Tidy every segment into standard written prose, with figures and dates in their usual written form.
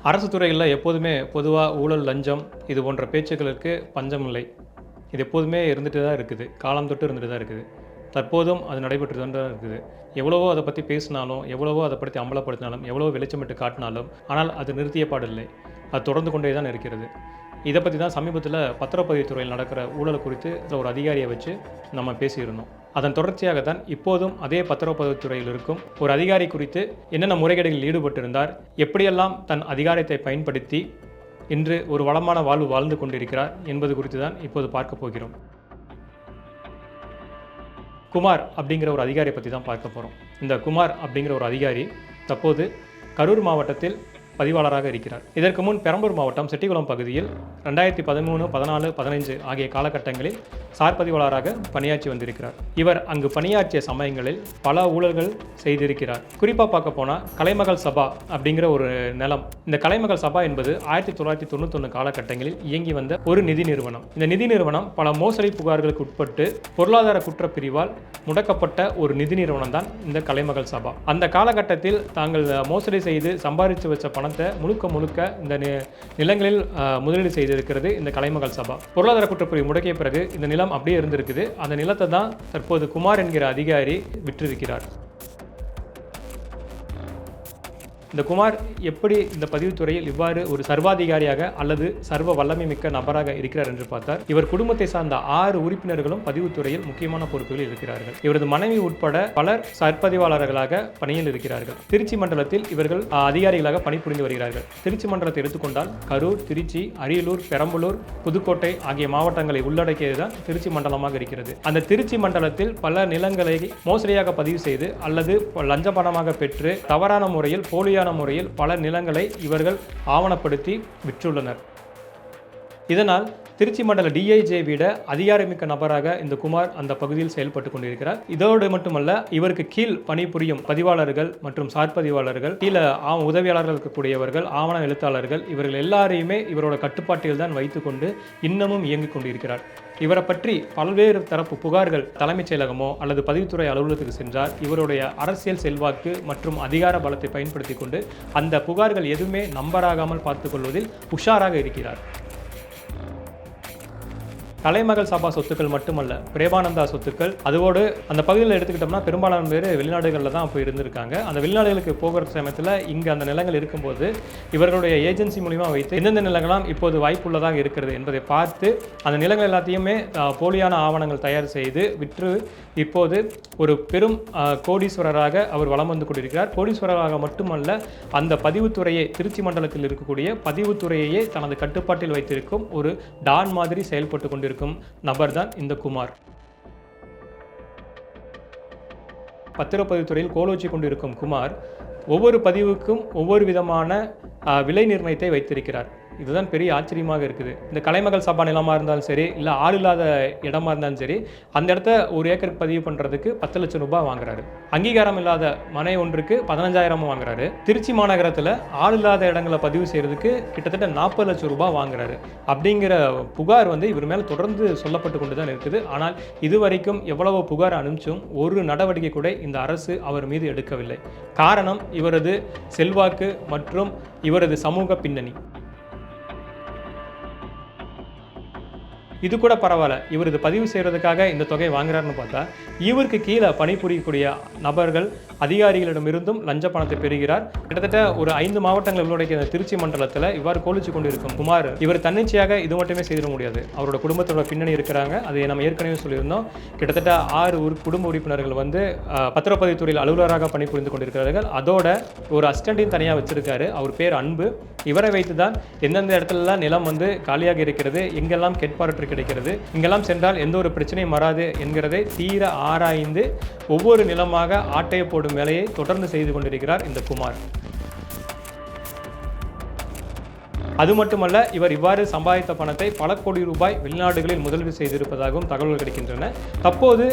அரசு துறைகளில் எப்போதுமே பொதுவாக ஊழல், லஞ்சம் இது போன்ற பேச்சுக்களுக்கு பஞ்சம் இல்லை. இது எப்போதுமே இருந்துட்டு தான் இருக்குது. காலம் தொட்டு இருந்துட்டு தான் இருக்குது. தற்போதும் அது நடைபெற்று தான் இருக்குது. எவ்வளவோ அதை பற்றி பேசினாலும், எவ்வளவோ அதை பற்றி அம்பலப்படுத்தினாலும், எவ்வளவோ வெளிச்சமிட்டு காட்டினாலும், ஆனால் அது நிறுத்திய பாடில்லை. அது தொடர்ந்து கொண்டே தான் இருக்கிறது. இதை பற்றி தான் சமீபத்தில் பத்திரப்பதிவுத் துறையில் நடக்கிற ஊழல் குறித்து ஒரு அதிகாரியை வச்சு நம்ம பேசியிருந்தோம். அதன் தொடர்ச்சியாக தான் இப்போதும் அதே பத்திரப்பதிவுத் துறையில் இருக்கும் ஒரு அதிகாரி குறித்து என்னென்ன முறைகேடுகளில் ஈடுபட்டிருந்தார், எப்படியெல்லாம் தன் அதிகாரத்தை பயன்படுத்தி இன்று ஒரு வளமான வாழ்வு வாழ்ந்து கொண்டிருக்கிறார் என்பது குறித்து தான் இப்போது பார்க்க போகிறோம். குமார் அப்படிங்கிற ஒரு அதிகாரியை பற்றி தான் பார்க்க போகிறோம். இந்த குமார் அப்படிங்கிற ஒரு அதிகாரி தற்போது கரூர் மாவட்டத்தில் பதிவாளராக இருக்கிறார். இதற்கு முன் பெரம்பலூர் மாவட்டம் செட்டிகுளம் பகுதியில் 2013, 14, 15 ஆகிய காலகட்டங்களில் சார் பதிவாளராக பணியாற்றி வந்திருக்கிறார். இவர் அங்கு பணியாற்றிய சமயங்களில் பல ஊழல்கள் செய்திருக்கிறார். குறிப்பாக பார்க்க போனால் கலைமகள் சபா அப்படிங்கிற ஒரு நிலம். இந்த கலைமகள் சபா என்பது 1991 காலகட்டங்களில் இயங்கி வந்த ஒரு நிதி நிறுவனம். இந்த நிதி நிறுவனம் பல மோசடி புகார்களுக்கு உட்பட்டு பொருளாதார குற்றப்பிரிவால் முடக்கப்பட்ட ஒரு நிதி நிறுவனம் தான் இந்த கலைமகள் சபா. அந்த காலகட்டத்தில் தாங்கள் மோசடி செய்து சம்பாதித்து வச்ச பணத்தை முழுக்க இந்த நிலங்களில் முதலீடு செய்திருக்கிறது இந்த கலைமகள் சபா. பொருளாதார குற்றப்பிரிவு முடக்கிய பிறகு இந்த நிலம் அப்படியே இருந்திருக்குது. அந்த நிலத்தை தான் தற்போது குமார் என்கிற அதிகாரி விற்றிருக்கிறார். இந்த குமார் எப்படி இந்த பதிவுத்துறையில் இவ்வாறு ஒரு சர்வாதிகாரியாக அல்லது சர்வ வல்லமை மிக்க நபராக இருக்கிறார் என்று பார்த்தால், இவர் குடும்பத்தை சார்ந்த 6 உறுப்பினர்களும் பதிவுத்துறையில் முக்கியமான பொறுப்புகளில் இருக்கிறார்கள். இவரது மனைவி உட்பட பலர் சற்பதிவாளர்களாக பணியில் இருக்கிறார்கள். திருச்சி மண்டலத்தில் இவர்கள் அதிகாரிகளாக பணிபுரிந்து வருகிறார்கள். திருச்சி மண்டலத்தை எடுத்துக்கொண்டால் கரூர், திருச்சி, அரியலூர், பெரம்பலூர், புதுக்கோட்டை ஆகிய மாவட்டங்களை உள்ளடக்கியதுதான் திருச்சி மண்டலமாக இருக்கிறது. அந்த திருச்சி மண்டலத்தில் பல நிலங்களை மோசடியாக பதிவு செய்து அல்லது லஞ்ச பணமாக பெற்று தவறான முறையில் போலியான முறையில் பல நிலங்களை இவர்கள் ஆவணப்படுத்தி விற்றுள்ளனர். இதனால் திருச்சி மண்டல டிஐஜே விட அதிகாரமிக்க நபராக இந்த குமார் அந்த பகுதியில் செயல்பட்டு கொண்டிருக்கிறார். இதோடு மட்டுமல்ல, இவருக்கு கீழ் பணிபுரியும் பதிவாளர்கள் மற்றும் சார்பதிவாளர்கள், கீழே உதவியாளர்கள் இருக்கக்கூடியவர்கள், ஆவண எழுத்தாளர்கள், இவர்கள் எல்லாரையுமே இவரோட கட்டுப்பாட்டில் தான் வைத்துக்கொண்டு இன்னமும் இயங்கிக் கொண்டிருக்கிறார். இவரை பற்றி பல்வேறு தரப்பு புகார்கள் தலைமைச் செயலகமோ அல்லது பதிவுத்துறை அலுவலகத்துக்கு சென்றால் இவருடைய அரசியல் செல்வாக்கு மற்றும் அதிகார பலத்தை பயன்படுத்தி கொண்டு அந்த புகார்கள் எதுவுமே நம்பராகாமல் பார்த்துக் கொள்வதில் உஷாராக இருக்கிறார். கலைமகள் சபா சொத்துக்கள் மட்டுமல்ல, பிரேமானந்தா சொத்துக்கள், அதோடு அந்த பகுதியில் எடுத்துக்கிட்டோம்னா பெரும்பாலான பேர் வெளிநாடுகளில் தான் போய் இருந்திருக்காங்க. அந்த வெளிநாடுகளுக்கு போகிற சமயத்தில் இங்கே அந்த நிலங்கள் இருக்கும்போது இவர்களுடைய ஏஜென்சி மூலிமா வைத்து எந்தெந்த நிலங்களாம் இப்போது வாய்ப்புள்ளதாக இருக்கிறது என்பதை பார்த்து அந்த நிலங்கள் எல்லாத்தையுமே போலியான ஆவணங்கள் தயார் செய்து விற்று இப்போது ஒரு பெரும் கோடீஸ்வரராக அவர் வலம் வந்து கொண்டிருக்கிறார். கோடீஸ்வரராக மட்டுமல்ல, அந்த பதிவுத்துறையை திருச்சி மண்டலத்தில் இருக்கக்கூடிய பதிவுத்துறையையே தனது கட்டுப்பாட்டில் வைத்திருக்கும் ஒரு டான் மாதிரி செயல்பட்டு கொண்டிருக்கும் நபர் தான் இந்த குமார். பத்திரப்பதிவுத்துறையில் கோலோச்சி கொண்டிருக்கும் குமார் ஒவ்வொரு பதிவுக்கும் ஒவ்வொரு விதமான விலை நிர்ணயத்தை வைத்திருக்கிறார். இதுதான் பெரிய ஆச்சரியமாக இருக்குது. இந்த கலைமகள் சபா நிலமாக இருந்தாலும் சரி, இல்லை ஆள் இல்லாத இடமா இருந்தாலும் சரி, அந்த இடத்த ஒரு ஏக்கருக்கு பதிவு பண்ணுறதுக்கு 10 லட்சம் ரூபாய் வாங்குறாரு. அங்கீகாரம் இல்லாத மனை ஒன்றுக்கு 15,000 வாங்குறாரு. திருச்சி மாநகரத்தில் ஆள் இல்லாத இடங்களை பதிவு செய்கிறதுக்கு கிட்டத்தட்ட 40 லட்சம் ரூபாய் வாங்குறாரு. அப்படிங்கிற புகார் இவர் மேலே தொடர்ந்து சொல்லப்பட்டு கொண்டு தான் இருக்குது. ஆனால் இதுவரைக்கும் எவ்வளவு புகார் அனுப்பிச்சும் ஒரு நடவடிக்கை கூட இந்த அரசு அவர் மீது எடுக்கவில்லை. காரணம் இவரது செல்வாக்கு மற்றும் இவரது சமூக பின்னணி. இது கூட பரவாயில்ல, இவர் இது பதிவு செய்கிறதுக்காக இந்த தொகையை வாங்குறாருன்னு பார்த்தா, இவருக்கு கீழே பணிபுரியக்கூடிய நபர்கள் அதிகாரிகளிடமிருந்தும் லஞ்ச பணத்தை பெறுகிறார். கிட்டத்தட்ட ஒரு 5 மாவட்டங்கள் உள்ளடக்கிய திருச்சி மண்டலத்தில் இவ்வாறு கோலிச்சு கொண்டிருக்கும் குமார் இவர் தன்னிச்சையாக இது மட்டுமே செய்திட முடியாது. அவரோட குடும்பத்தோட பின்னணி இருக்கிறாங்க. அதை நம்ம ஏற்கனவே சொல்லியிருந்தோம். கிட்டத்தட்ட 6 குடும்ப உறுப்பினர்கள் பத்திரப்பதிவுத்துறையில் அலுவலராக பணிபுரிந்து கொண்டிருக்கிறார்கள். அதோட ஒரு அசிஸ்டண்ட்டையும் தனியாக வச்சிருக்காரு. அவர் பேர் அன்பு. இவரை வைத்து தான் எந்தெந்த இடத்துலலாம் நிலம் காலியாக இருக்கிறது, எங்கெல்லாம் கேட்பாரற்று கிடைக்கிறது, இங்கெல்லாம் சென்றால் எந்த ஒரு பிரச்சனையும் வராது என்கிறதை தீர ஆராய்ந்து ஒவ்வொரு நிலமாக ஆட்டைய போடும் வேலையை தொடர்ந்து செய்து கொண்டிருக்கிறார் இந்த குமார். அது மட்டுமல்ல, இவர் இவ்வாறு சம்பாதித்த பணத்தை பல கோடி ரூபாய் வெளிநாடுகளில் முதலீடு செய்திருப்பதாகவும் தகவல்கள் கிடைக்கின்றன. தற்போது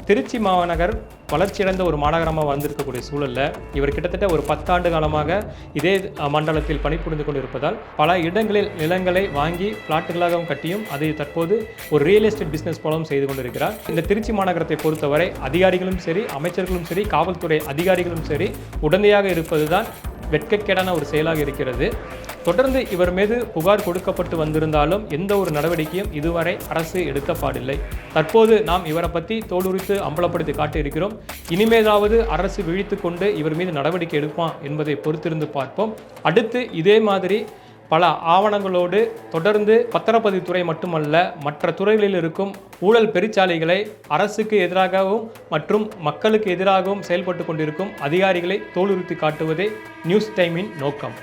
திருச்சி மாநகர் வளர்ச்சியடைந்த ஒரு மாநகரமாக வந்திருக்கக்கூடிய சூழலில் இவர் கிட்டத்தட்ட ஒரு 10 ஆண்டு காலமாக இதே மண்டலத்தில் பணிபுரிந்து கொண்டிருப்பதால் பல இடங்களில் நிலங்களை வாங்கி பிளாட்டுகளாகவும் கட்டியும் அதை தற்போது ஒரு ரியல் எஸ்டேட் பிஸ்னஸ் போலவும் செய்து கொண்டிருக்கிறார். இந்த திருச்சி மாநகரத்தை பொறுத்தவரை அதிகாரிகளும் சரி, அமைச்சர்களும் சரி, காவல்துறை அதிகாரிகளும் சரி உடந்தையாக இருப்பதுதான் வெட்கக்கேடான ஒரு செயலாக இருக்கிறது. தொடர்ந்து இவர் மீது புகார் கொடுக்கப்பட்டு வந்திருந்தாலும் எந்த ஒரு நடவடிக்கையும் இதுவரை அரசு எடுத்த பாடில்லை. தற்போது நாம் இவரை பற்றி தோலுரித்து அம்பலப்படுத்தி காட்டியிருக்கிறோம். இனிமேலாவது அரசு விழித்து கொண்டு இவர் மீது நடவடிக்கை எடுப்பான் என்பதை பொறுத்திருந்து பார்ப்போம். அடுத்து இதே மாதிரி பல ஆவணங்களோடு தொடர்ந்து பத்திரப்பதிவுத்துறை மட்டுமல்ல மற்ற துறைகளில் இருக்கும் ஊழல் பெருச்சாளிகளை அரசுக்கு எதிராகவும் மற்றும் மக்களுக்கு எதிராகவும் செயல்பட்டு கொண்டிருக்கும் அதிகாரிகளை தோலுரித்து காட்டுவதே நியூஸ் டைமின் நோக்கம்.